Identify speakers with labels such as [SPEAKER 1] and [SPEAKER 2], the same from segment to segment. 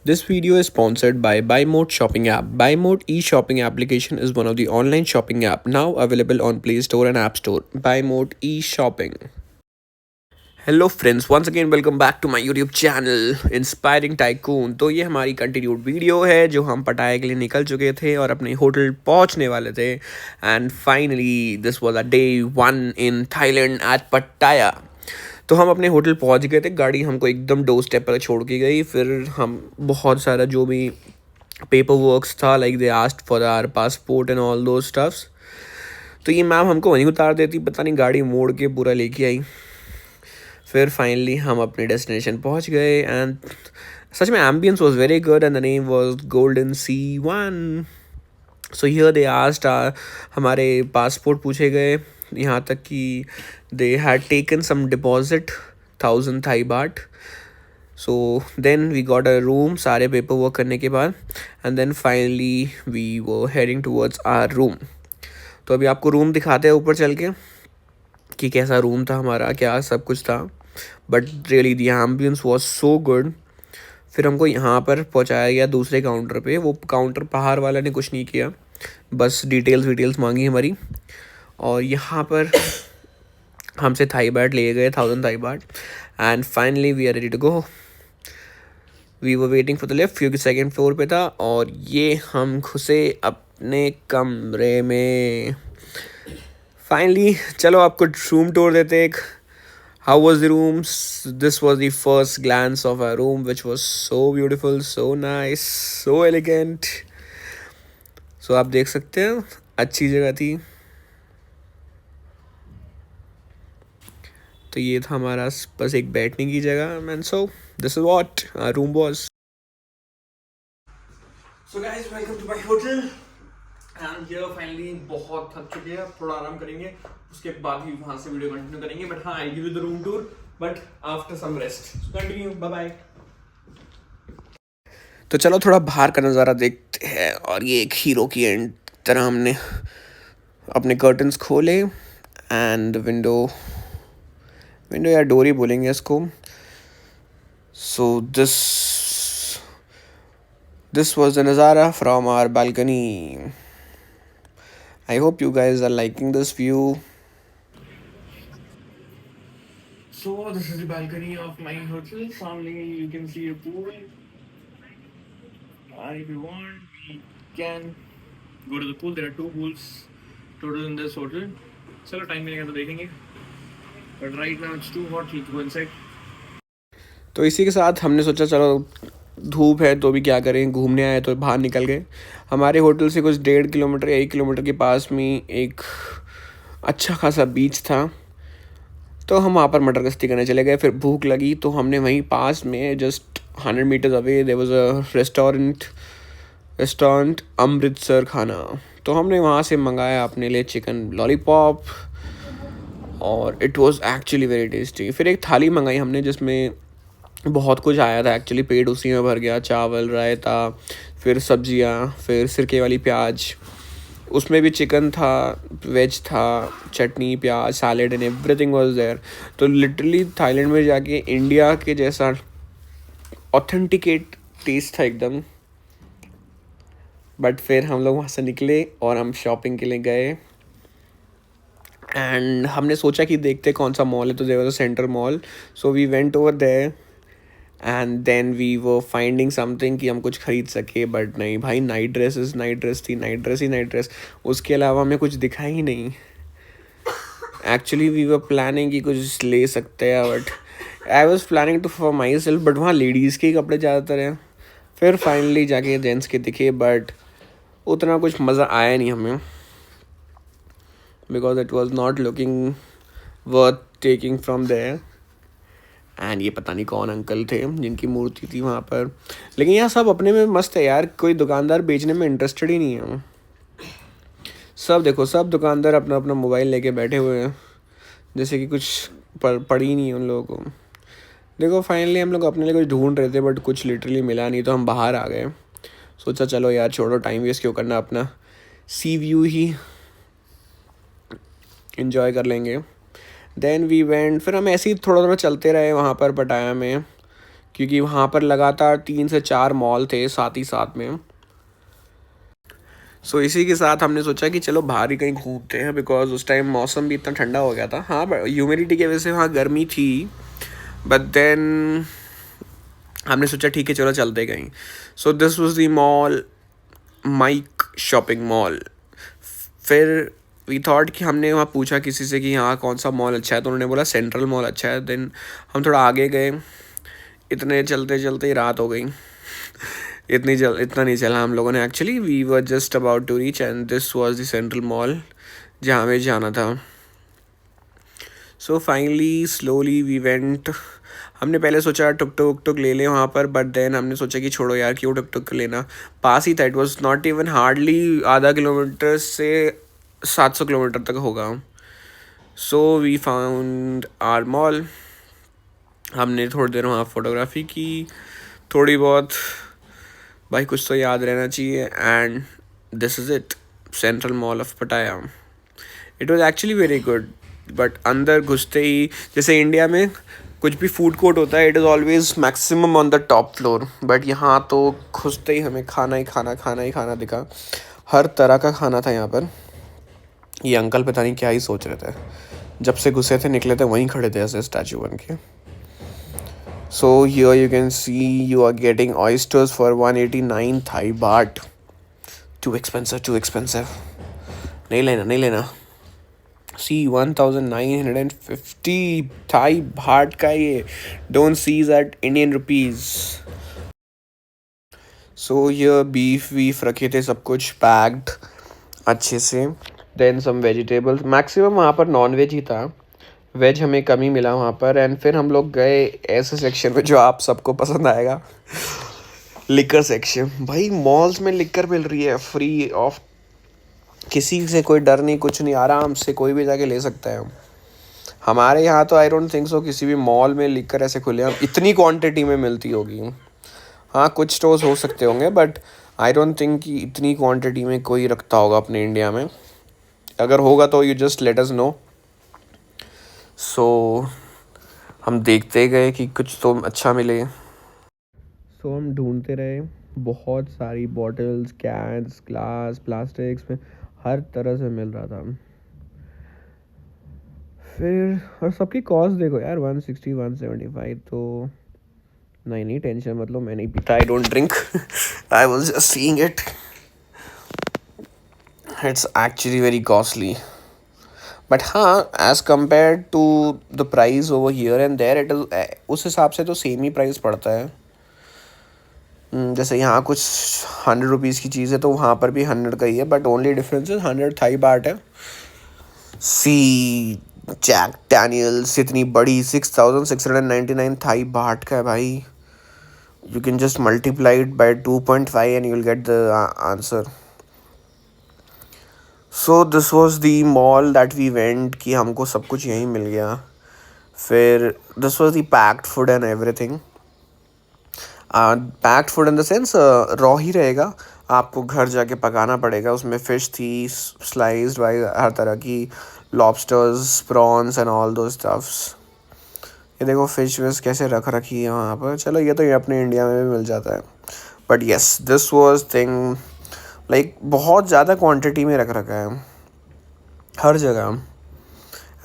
[SPEAKER 1] This video is sponsored by Buy Mode shopping app. Buy Mode e-shopping application is one of the online shopping app now available on Play Store and App Store. Buy Mode e-shopping. Hello friends, once again welcome back to my YouTube channel inspiring tycoon. तो ये हमारी continued video है जो हम पटाया के लिए निकल चुके थे और अपने होटल पहुंचने वाले थे। And finally this was a day 1 in Thailand at Pattaya. तो हम अपने होटल पहुंच गए थे, गाड़ी हमको एकदम डोर स्टेप पर छोड़ के गई। फिर हम बहुत सारा जो भी पेपर वर्क्स था, like they asked for our passport and all those stuffs, तो ये मैम हमको वहीं उतार देती, पता नहीं गाड़ी मोड़ के पूरा लेके आई। फिर फाइनली हम अपने डेस्टिनेशन पहुंच गए एंड सच में ambience was very good and the name was golden sea one. So here they asked, हमारे पासपोर्ट पूछे गए, यहाँ तक कि they had taken some deposit 1000 Thai baht. So then we got a room सारे पेपर वर्क करने के बाद, and then finally we were heading towards our room. तो अभी आपको रूम दिखाते हैं ऊपर चल के कि कैसा रूम था हमारा, क्या सब कुछ था। But really the ambience was so good. फिर हमको यहाँ पर पहुँचाया गया दूसरे काउंटर पे। वो काउंटर बाहर वाला ने कुछ नहीं किया, बस डिटेल्स मांगी हमारी, और यहाँ पर हमसे थाई बाट ले गए, 1000 Thai baht. And finally we are ready to go. We were waiting for the lift, क्योंकि सेकेंड फ्लोर पे था। और ये हम घुसे अपने कमरे में। फाइनली चलो आपको रूम टूर देते एक। How was the rooms? This was the first glance of our room, which was so beautiful, so nice, so elegant. So आप देख सकते हैं, अच्छी जगह थी। तो ये था हमारा बस एक बैठने की जगह। And so this is what our room was. So guys, welcome to my hotel. And here finally बहुत थक चुके हैं, थोड़ा आराम करेंगे, उसके बाद ही वहाँ से वीडियो कंटिन्यू करेंगे। बट हाँ, I give you the room tour but after some rest. So continue, bye bye. तो चलो थोड़ा बाहर का नज़ारा देखते हैं। और ये एक हीरो की एंड तरह हमने अपने कर्टन्स खोले एंड विंडो या डोरी बोलेंगे इसको। सो दिस वाज द नज़ारा from our balcony. I hope you guys are liking this view. So this is the balcony of my hotel. Finally, you can see a pool. And if you want, we can go to the pool. There are 2 pools total in this hotel. चलो time मिलेगा तो देखेंगे. But right now it's too hot. Let's go inside. तो इसी के साथ हमने सोचा चलो धूप है तो भी क्या करें, घूमने आए तो बाहर निकल गए। हमारे होटल से कुछ 1.5 किलोमीटर 1 किलोमीटर के पास में एक अच्छा खासा बीच था, तो हम वहाँ पर मटर गश्ती करने चले गए। फिर भूख लगी तो हमने वहीं पास में just 100 meters away there was a restaurant Amritsar Khana. तो हमने वहाँ से मंगाया अपने लिए चिकन लॉलीपॉप और it was actually very tasty. फिर एक थाली मंगाई हमने जिसमें बहुत कुछ आया था, एक्चुअली पेट उसी में भर गया। चावल, रायता, फिर सब्जियां, फिर सिरके वाली प्याज, उसमें भी चिकन था, वेज था, चटनी, प्याज, salad and everything was there. तो लिटरली थाईलैंड में जाके इंडिया के जैसा ऑथेंटिकेट टेस्ट था एकदम। बट फिर हम लोग वहाँ से निकले और हम शॉपिंग के लिए गए एंड हमने सोचा कि देखते कौन सा मॉल है। तो there was a centre mall, so we went over there and then we were finding something कि हम कुछ खरीद सके। बट नहीं भाई, नाइट ड्रेस थी, नाइट ड्रेस, उसके अलावा हमें कुछ दिखा ही नहीं। एक्चुअली वी वर प्लानिंग कि कुछ ले सकते हैं, but I was planning to for myself, but वहाँ लेडीज़ के ही कपड़े ज़्यादातर हैं। फिर फाइनली जाके जेंट्स के दिखे, बट उतना कुछ मज़ा आया नहीं हमें, because it was not looking worth taking from there. And ये पता नहीं कौन अंकल थे जिनकी मूर्ति थी वहाँ पर। लेकिन यहाँ सब अपने में मस्त है यार, कोई दुकानदार बेचने में इंटरेस्टेड ही नहीं है। सब देखो, सब दुकानदार अपना अपना मोबाइल लेके बैठे हुए हैं, जैसे कि कुछ पड़ी ही नहीं है उन लोगों को। देखो फाइनली हम लोग अपने लिए कुछ ढूंढ रहे थे, बट कुछ लिटरली मिला नहीं, तो हम बाहर आ गए। सोचा चलो यार छोड़ो, टाइम वेस्ट क्यों करना, अपना सी व्यू ही इन्जॉय कर लेंगे। देन वी वेंट, फिर हम ऐसे ही थोड़ा थोड़ा चलते रहे वहाँ पर पटाया में, क्योंकि वहाँ पर लगातार 3 से 4 मॉल थे साथ ही साथ में। सो इसी के साथ हमने सोचा कि चलो बाहर ही कहीं घूमते हैं, बिकॉज उस टाइम मौसम भी इतना ठंडा हो गया था। हाँ, बट ह्यूमिडिटी की वजह से वहाँ गर्मी थी, बट देन हमने सोचा ठीक है चलो चलते कहीं। So this was the mall, Mike shopping mall. फिर वी थॉट कि हमने वहाँ पूछा किसी से कि यहाँ कौन सा मॉल अच्छा है, तो उन्होंने बोला सेंट्रल मॉल अच्छा है। देन हम थोड़ा आगे गए, इतने चलते चलते ही रात हो गई। इतना नहीं चला हम लोगों ने। Actually we were just about to reach and this was the central mall जहाँ हमें जाना था। So finally slowly we went. हमने पहले सोचा टुक टुक टुक ले लें वहाँ पर, बट देन हमने सोचा कि छोड़ो यार, क्यों टुक टुक लेना, पास ही था। It was not even hardly आधा किलोमीटर से 700 किलोमीटर तक होगा। So we found our mall. हमने थोड़ी देर वहाँ फोटोग्राफी की, थोड़ी बहुत, भाई कुछ तो याद रहना चाहिए। And this is it, central mall of Pattaya. It was actually very good, but अंदर घुसते ही, जैसे इंडिया में कुछ भी फूड कोर्ट होता है, it is always maximum on the top floor, but यहाँ तो घुसते ही हमें खाना ही खाना, खाना ही खाना दिखा। हर तरह का खाना था यहाँ पर। ये अंकल पता नहीं क्या ही सोच रहे थे, जब से घुसे थे निकले थे वहीं खड़े थे ऐसे स्टैचू बन के। So here you can see you are getting oysters for 189 Thai baht. Too expensive, too expensive. नहीं लेना, नहीं लेना। See 1950 Thai baht का ये, don't see that Indian rupees. So here beef वीफ रखे थे, सब कुछ पैक्ड अच्छे से। Then some vegetables, maximum वहाँ पर नॉन वेज ही था, वेज हमें कम ही मिला वहाँ पर। एंड फिर हम लोग गए ऐसे सेक्शन में जो आप सबको पसंद आएगा, लिकर सेक्शन। भाई मॉल्स में लिकर मिल रही है फ्री ऑफ, किसी से कोई डर नहीं, कुछ नहीं, आराम से कोई भी जाके ले सकता है। हमारे यहाँ तो आई डोंट थिंक सो किसी भी मॉल में लिकर ऐसे खुले हम इतनी क्वांटिटी में मिलती होगी। हाँ कुछ स्टोर्स हो सकते होंगे, बट आई डोंट थिंक कि इतनी क्वांटिटी में कोई रखता होगा अपने इंडिया में। अगर होगा तो you just let us know. So हम देखते गए कि कुछ तो अच्छा मिले। सो हम ढूंढते रहे, बहुत सारी बॉटल्स, कैंस, ग्लास, प्लास्टिक्स में हर तरह से मिल रहा था। फिर और सबकी कॉस्ट देखो यार, 160 175। तो नहीं टेंशन मतलब, मैं नहीं पीता, I don't drink. I was just seeing it, it's actually very costly. But हाँ, as compare to the price over here and there, it is उस हिसाब से तो सेम ही प्राइस पड़ता है। जैसे यहाँ कुछ 100 रुपीज़ की चीज़ है तो वहाँ पर भी 100 का ही है, but only difference is 100 Thai baht है। सी जैक डैनियल्स इतनी बड़ी 6699 थाई बाट का है भाई। You can just multiply it by 2.5 and you will get the answer. So this was the mall that we went, कि हमको सब कुछ यहीं मिल गया। फिर this was the packed food and everything. Packed food in the sense raw ही रहेगा, आपको घर जाके पकाना पड़ेगा। उसमें फ़िश थी स्लाइस्ड बाई हर तरह की, lobsters, prawns and all those stuffs. ये देखो फ़िश विश कैसे रख रखी है वहाँ पर। चलो ये तो ये अपने इंडिया में भी मिल जाता है, but yes this was thing like बहुत ज़्यादा क्वांटिटी में रख रखा है हर जगह।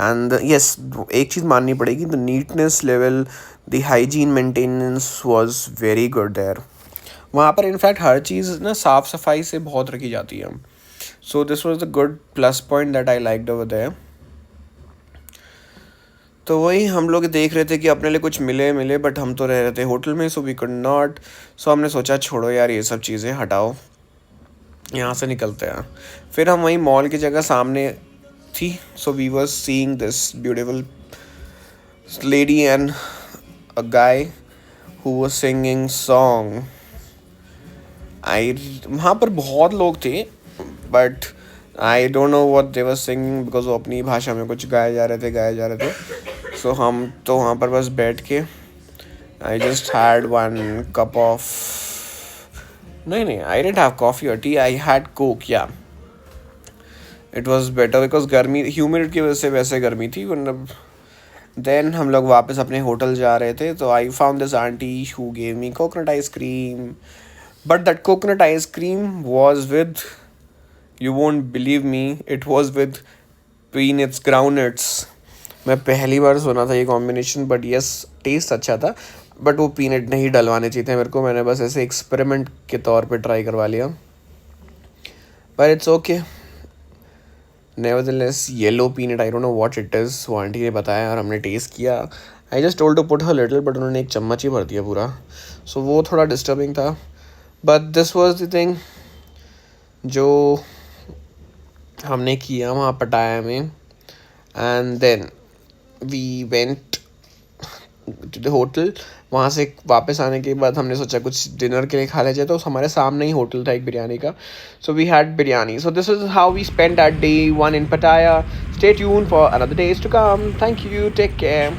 [SPEAKER 1] एंड यस, एक चीज़ माननी पड़ेगी, the neatness level, the hygiene maintenance was very good there. वहाँ पर इनफैक्ट हर चीज़ ना साफ़ सफाई से बहुत रखी जाती है। So this was the good plus point that I liked over there. तो वही हम लोग देख रहे थे कि अपने लिए कुछ मिले बट हम तो रह रहे थे होटल में, सो वी कुड नॉट। सो हमने सोचा छोड़ो यार ये सब चीज़ें हटाओ, यहाँ से निकलते हैं। फिर हम वही मॉल की जगह सामने थी, so we were seeing this beautiful lady and a guy who was singing song. वहाँ पर बहुत लोग थे, but I don't know what they were singing, because वो अपनी भाषा में कुछ गाए जा रहे थे। सो हम तो वहाँ पर बस बैठ के, I just had one cup of, नहीं आई डिडंट हैव कॉफ़ी और टी, आई हैड कोक। या इट वाज बेटर बिकॉज गर्मी, ह्यूमिडिटी की वजह से वैसे गर्मी थी, वरना देन हम लोग वापस अपने होटल जा रहे थे, तो I found this aunty who gave me coconut ice cream, but that coconut ice cream was with, you won't believe me, it was with peanuts, groundnuts. मैं पहली बार सुना था ये कॉम्बिनेशन, बट यस टेस्ट अच्छा था, बट वो पीनट नहीं डलवाने चाहिए थे मेरे को, मैंने बस ऐसे एक्सपेरिमेंट के तौर पे ट्राई करवा लिया, पर it's okay. Nevertheless yellow peanut, I don't know what it is, वो आंटी ने बताया और हमने टेस्ट किया। I just told to put her little, but उन्होंने एक चम्मच ही भर दिया पूरा, सो वो थोड़ा डिस्टर्बिंग था, but this was the thing जो हमने किया वहाँ पटाया में। And then we went to the hotel. वहाँ से वापस आने के बाद हमने सोचा कुछ डिनर के लिए खा लिया जाए, तो हमारे सामने ही होटल था एक बिरयानी का, so we had biryani. So this is how we spend that day one in Pattaya. Stay tune for another days to come. Thank you, take care.